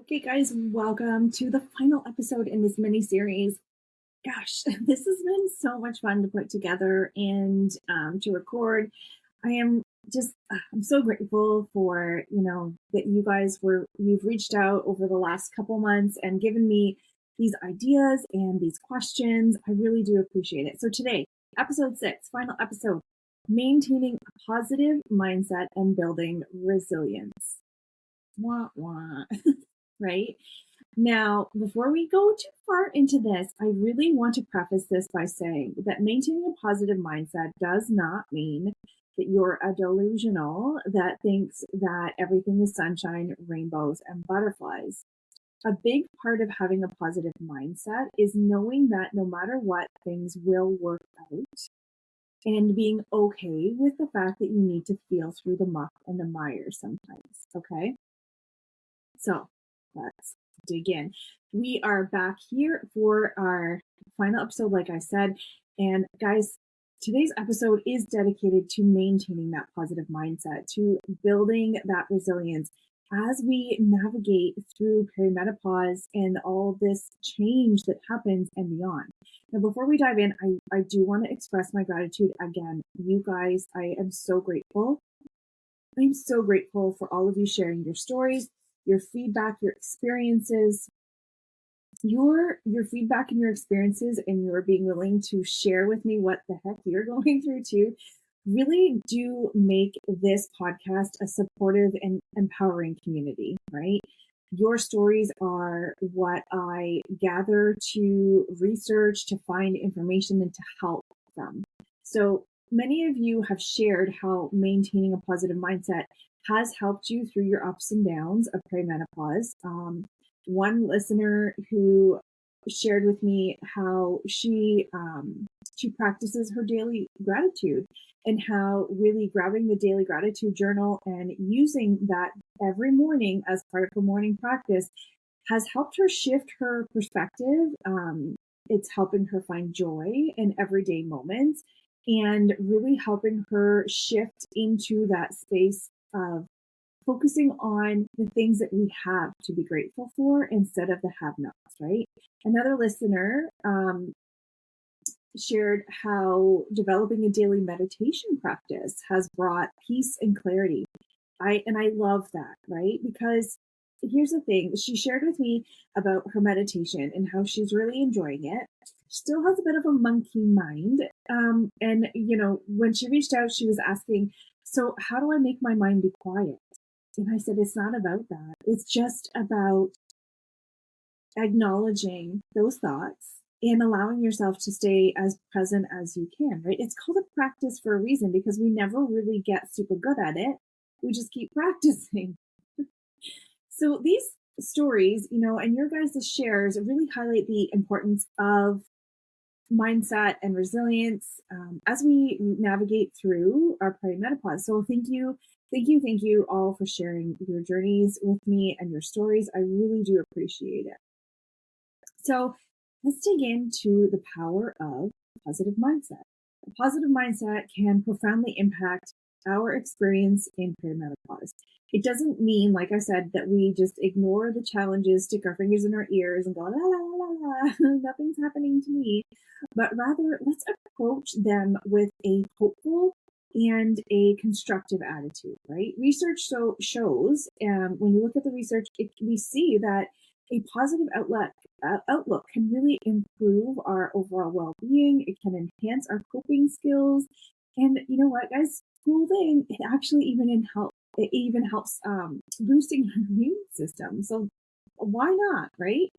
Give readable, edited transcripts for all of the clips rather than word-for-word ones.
Okay, guys, welcome to the final episode in this mini series. Gosh, this has been so much fun to put together and to record. I am I'm so grateful for, that you guys you've reached out over the last couple months and given me these ideas and these questions. I really do appreciate it. So today, episode 6, final episode, maintaining a positive mindset and building resilience. Wah, wah. Right? Now, before we go too far into this, I really want to preface this by saying that maintaining a positive mindset does not mean that you're a delusional that thinks that everything is sunshine, rainbows, and butterflies. A big part of having a positive mindset is knowing that no matter what, things will work out and being okay with the fact that you need to feel through the muck and the mire sometimes. Okay. So let's dig in. We are back here for our final episode, like I said. And guys, today's episode is dedicated to maintaining that positive mindset, to building that resilience as we navigate through perimenopause and all this change that happens and beyond. Now, before we dive in, I do want to express my gratitude again. You guys, I am so grateful. I'm so grateful for all of you sharing your stories, your feedback, your experiences, your feedback and your experiences, and your being willing to share with me what the heck you're going through too, really do make this podcast a supportive and empowering community, right? Your stories are what I gather to research, to find information, and to help from. So many of you have shared how maintaining a positive mindset has helped you through your ups and downs of perimenopause. One listener who shared with me how she practices her daily gratitude and how really grabbing the daily gratitude journal and using that every morning as part of her morning practice has helped her shift her perspective. It's helping her find joy in everyday moments and really helping her shift into that space of focusing on the things that we have to be grateful for instead of the have-nots, right? Another listener shared how developing a daily meditation practice has brought peace and clarity. I love that, right? Because here's the thing, she shared with me about her meditation and how she's really enjoying it. Still has a bit of a monkey mind. And when she reached out, she was asking, so how do I make my mind be quiet? And I said, it's not about that. It's just about acknowledging those thoughts and allowing yourself to stay as present as you can, right? It's called a practice for a reason because we never really get super good at it. We just keep practicing. So these stories, and your guys' shares really highlight the importance of mindset and resilience as we navigate through our perimenopause. So thank you all for sharing your journeys with me and your stories. I really do appreciate it. So let's dig into the power of positive mindset. A positive mindset can profoundly impact our experience in perimenopause. It doesn't mean, like I said, that we just ignore the challenges, stick our fingers in our ears and go, la, la, la, la, nothing's happening to me. But rather, let's approach them with a hopeful and a constructive attitude, right? Research shows, when you look at the research, we see that a positive outlook can really improve our overall well-being. It can enhance our coping skills. And you know what, guys? Cool thing, it actually even helps boosting our immune system. So why not, right?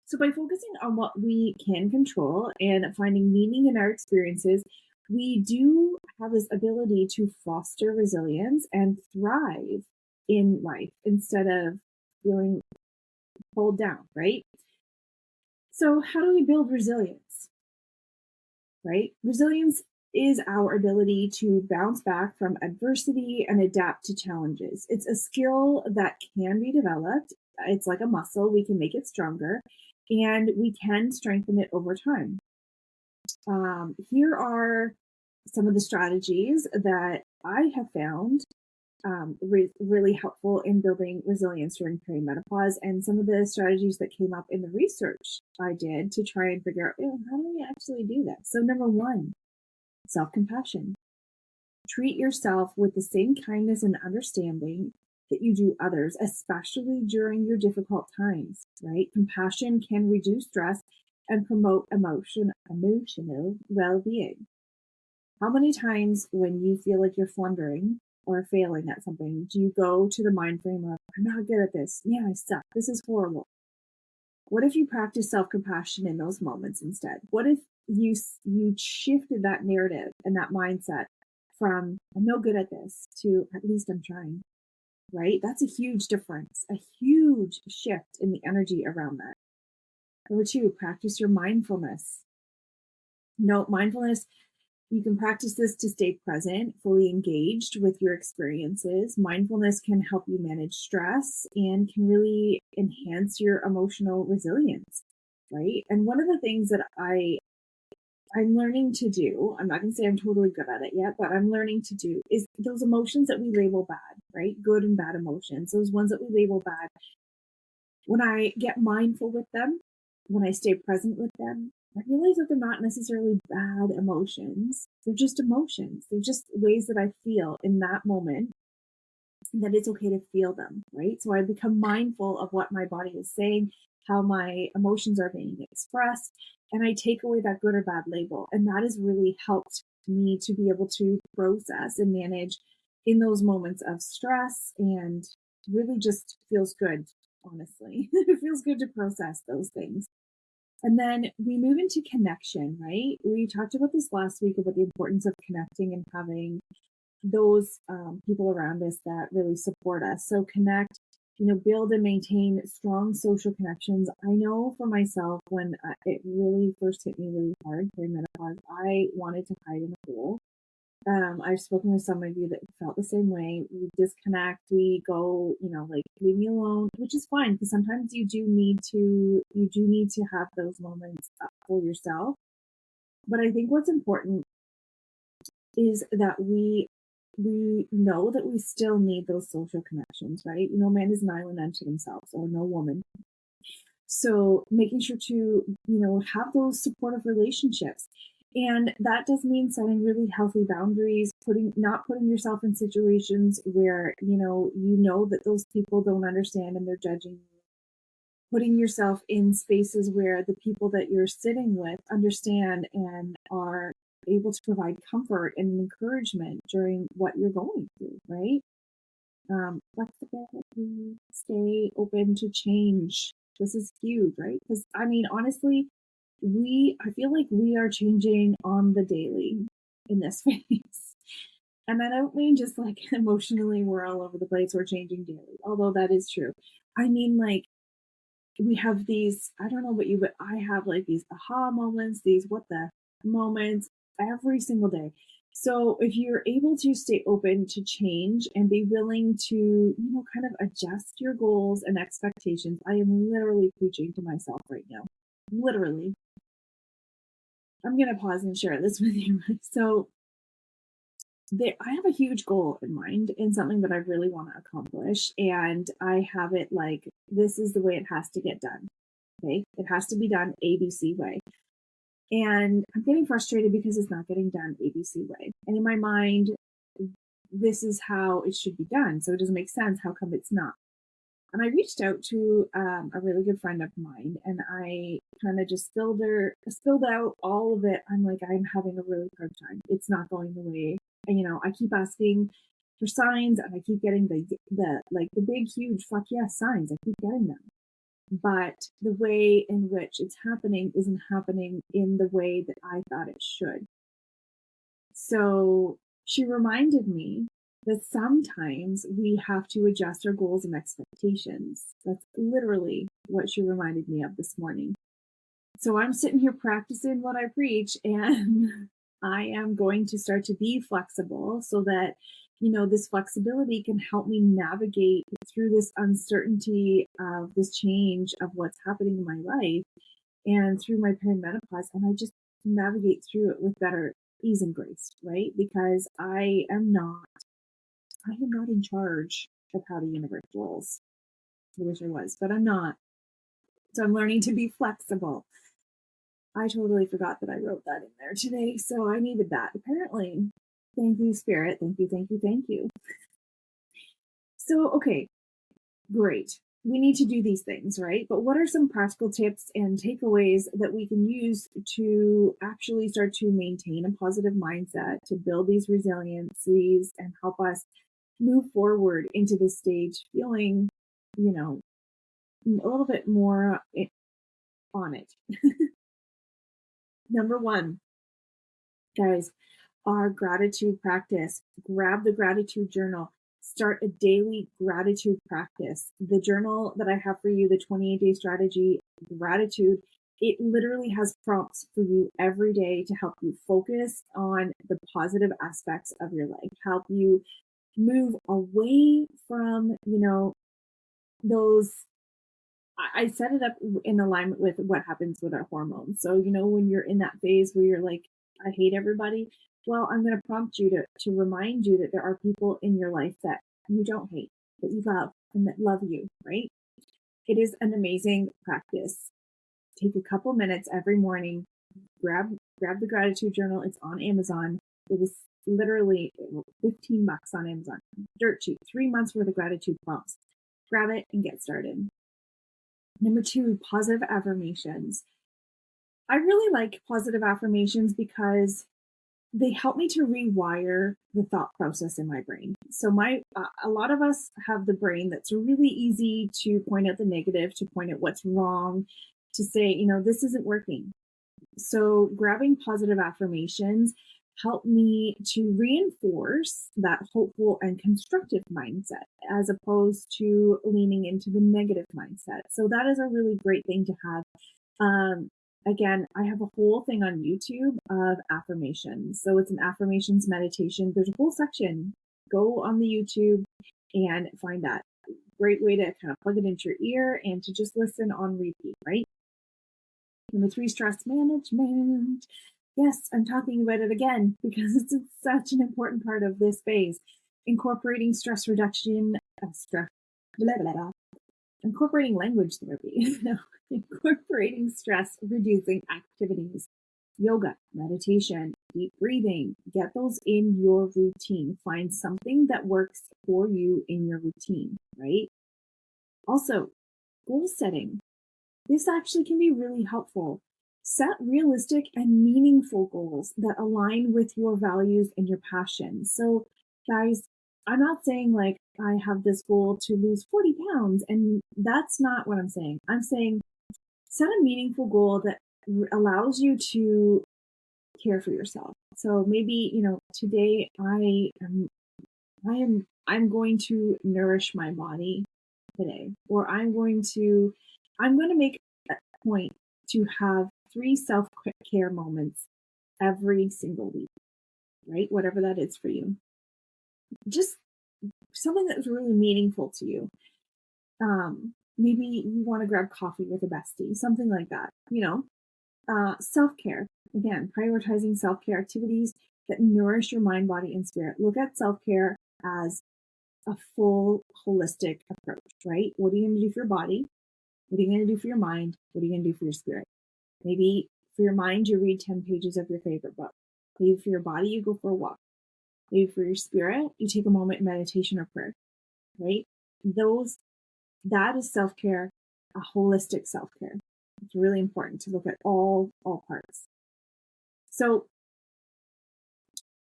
So by focusing on what we can control and finding meaning in our experiences, we do have this ability to foster resilience and thrive in life instead of feeling pulled down, right? So how do we build resilience, right? Resilience is our ability to bounce back from adversity and adapt to challenges. It's a skill that can be developed. It's like a muscle. We can make it stronger and we can strengthen it over time. Here are some of the strategies that I have found really helpful in building resilience during perimenopause. And some of the strategies that came up in the research I did to try and figure out, how do we actually do that? So, number one, self compassion. Treat yourself with the same kindness and understanding that you do others, especially during your difficult times, right? Compassion can reduce stress and promote emotional well-being. How many times when you feel like you're floundering or failing at something, do you go to the mind frame of, I'm not good at this. Yeah, I suck. This is horrible. What if you practice self-compassion in those moments instead? What if you shifted that narrative and that mindset from I'm no good at this to at least I'm trying, right? That's a huge difference, a huge shift in the energy around that. Number two, practice your mindfulness. No, mindfulness, you can practice this to stay present, fully engaged with your experiences. Mindfulness can help you manage stress and can really enhance your emotional resilience, right? And one of the things that I'm learning to do, I'm not going to say I'm totally good at it yet, but I'm learning to do is those emotions that we label bad, right? Good and bad emotions, those ones that we label bad. When I get mindful with them, when I stay present with them, I realize that they're not necessarily bad emotions. They're just emotions. They're just ways that I feel in that moment, that it's okay to feel them, right? So I become mindful of what my body is saying, how my emotions are being expressed, and I take away that good or bad label. And that has really helped me to be able to process and manage in those moments of stress, and really just feels good, honestly. It feels good to process those things. And then we move into connection, right? We talked about this last week about the importance of connecting and having those people around us that really support us. So connect, build and maintain strong social connections. I know for myself, when it really first hit me really hard during menopause, I wanted to hide in a hole. I've spoken with some of you that felt the same way. We disconnect, we go, like leave me alone, which is fine because sometimes you do need to have those moments for yourself. But I think what's important is that we know that we still need those social connections, right? Man is an island unto themselves, or no woman. So making sure to, have those supportive relationships. And that does mean setting really healthy boundaries, not putting yourself in situations where, you know that those people don't understand and they're judging you. Putting yourself in spaces where the people that you're sitting with understand and are able to provide comfort and encouragement during what you're going through, right? Flexibility, stay open to change. This is huge, right? Because honestly, I feel like we are changing on the daily in this phase. And I don't mean just like emotionally, we're all over the place, we're changing daily, although that is true. I mean, like, we have these, I don't know about you, but I have like these aha moments, these what the moments every single day. So if you're able to stay open to change and be willing to, kind of adjust your goals and expectations, I am literally preaching to myself right now. Literally. I'm going to pause and share this with you. So I have a huge goal in mind and something that I really want to accomplish. And I have it like, this is the way it has to get done. Okay. It has to be done ABC way. And I'm getting frustrated because it's not getting done ABC way. And in my mind, this is how it should be done. So it doesn't make sense. How come it's not? And I reached out to a really good friend of mine, and I kind of just spilled out all of it. I'm like, I'm having a really hard time. It's not going the way, and I keep asking for signs, and I keep getting the big huge fuck yes signs. I keep getting them, but the way in which it's happening isn't happening in the way that I thought it should. So she reminded me that sometimes we have to adjust our goals and expectations. That's literally what she reminded me of this morning. So I'm sitting here practicing what I preach, and I am going to start to be flexible so that, this flexibility can help me navigate through this uncertainty of this change of what's happening in my life and through my perimenopause. And I just navigate through it with better ease and grace, right? Because I am not I am not in charge of how the universe rolls. I wish I was, but I'm not. So I'm learning to be flexible. I totally forgot that I wrote that in there today, so I needed that, apparently. Thank you, Spirit. Thank you, thank you, thank you. So, okay, great. We need to do these things, right? But what are some practical tips and takeaways that we can use to actually start to maintain a positive mindset, to build these resiliencies and help us move forward into this stage feeling, you know, a little bit more on it? Number one, guys, our gratitude practice. Grab the gratitude journal. Start a daily gratitude practice. The journal that I have for you, the 28-day strategy, gratitude, it literally has prompts for you every day to help you focus on the positive aspects of your life, help you move away from, those. I set it up in alignment with what happens with our hormones. So, when you're in that phase where you're like, I hate everybody, well, I'm going to prompt you to remind you that there are people in your life that you don't hate, that you love, and that love you, right? It is an amazing practice. Take a couple minutes every morning, grab the gratitude journal. It's on Amazon. It was literally $15 on Amazon. Dirt cheap. 3 months worth of gratitude prompts. Grab it and get started. Number 2, positive affirmations. I really like positive affirmations because they help me to rewire the thought process in my brain. So a lot of us have the brain that's really easy to point out the negative, to point out what's wrong, to say, this isn't working. So grabbing positive affirmations help me to reinforce that hopeful and constructive mindset as opposed to leaning into the negative mindset. So that is a really great thing to have. Again, I have a whole thing on YouTube of affirmations. So it's an affirmations meditation. There's a whole section. Go on the YouTube and find that. Great way to kind of plug it into your ear and to just listen on repeat, right? Number 3, stress management. Yes, I'm talking about it again because it's such an important part of this phase. Incorporating stress reduction, incorporating language therapy, incorporating stress reducing activities, yoga, meditation, deep breathing. Get those in your routine. Find something that works for you in your routine, right? Also, goal setting. This actually can be really helpful. Set realistic and meaningful goals that align with your values and your passions. So, guys, I'm not saying like I have this goal to lose 40 pounds, and that's not what I'm saying. I'm saying set a meaningful goal that allows you to care for yourself. So maybe, today I'm going to nourish my body today, or I'm going to make a point to have 3 self-care moments every single week, right? Whatever that is for you. Just something that's really meaningful to you. Maybe you want to grab coffee with a bestie, something like that, self-care. Again, prioritizing self-care activities that nourish your mind, body, and spirit. Look at self-care as a full holistic approach, right? What are you going to do for your body? What are you going to do for your mind? What are you going to do for your spirit? Maybe for your mind, you read 10 pages of your favorite book. Maybe for your body, you go for a walk. Maybe for your spirit, you take a moment in meditation or prayer, right? That is self-care, a holistic self-care. It's really important to look at all parts. So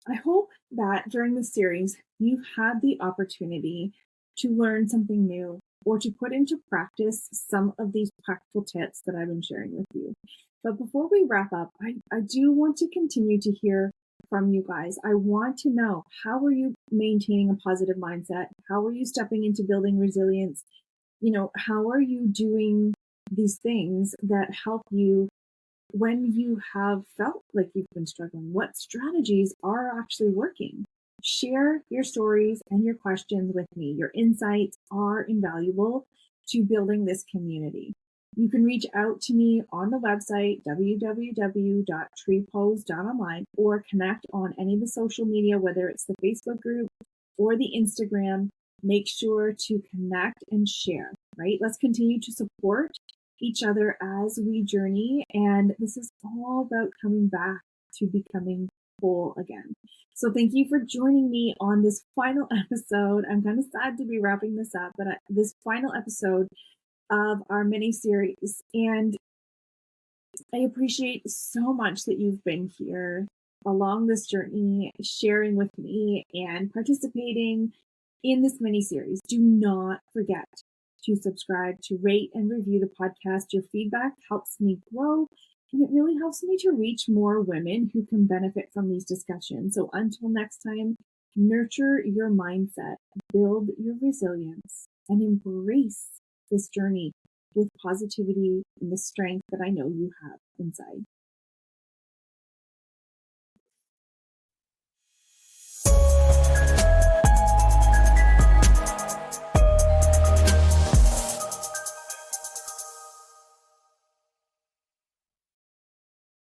I hope that during this series, you've had the opportunity to learn something new or to put into practice some of these practical tips that I've been sharing with you. But before we wrap up, I do want to continue to hear from you guys. I want to know, how are you maintaining a positive mindset? How are you stepping into building resilience? How are you doing these things that help you when you have felt like you've been struggling? What strategies are actually working? Share your stories and your questions with me. Your insights are invaluable to building this community. You can reach out to me on the website, www.treepose.online, or connect on any of the social media, whether it's the Facebook group or the Instagram, make sure to connect and share, right? Let's continue to support each other as we journey. And this is all about coming back to becoming whole again. So thank you for joining me on this final episode. I'm kind of sad to be wrapping this up, but this final episode of our mini series. And I appreciate so much that you've been here along this journey, sharing with me and participating in this mini series. Do not forget to subscribe, to rate and review the podcast. Your feedback helps me grow, and it really helps me to reach more women who can benefit from these discussions. So until next time, nurture your mindset, build your resilience, and embrace this journey with positivity and the strength that I know you have inside.